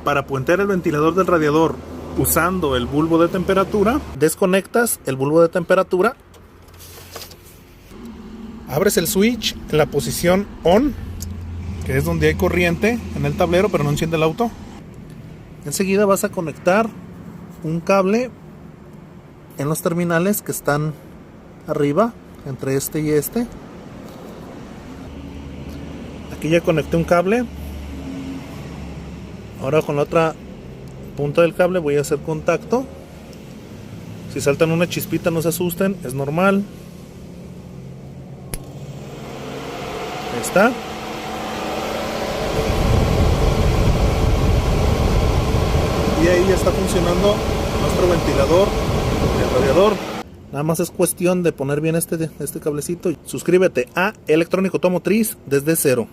Para puentear el ventilador del radiador usando el bulbo de temperatura, desconectas el bulbo de temperatura, abres el switch en la posición on, que es donde hay corriente en el tablero pero no enciende el auto. Enseguida vas a conectar un cable en los terminales que están arriba, entre este y este. Aquí ya conecté un cable. Ahora con la otra punta del cable voy a hacer contacto. Si saltan una chispita no se asusten, es normal. Ahí está. Y ahí ya está funcionando nuestro ventilador del radiador. Nada más es cuestión de poner bien este cablecito. Suscríbete a Electrónica Automotriz desde cero.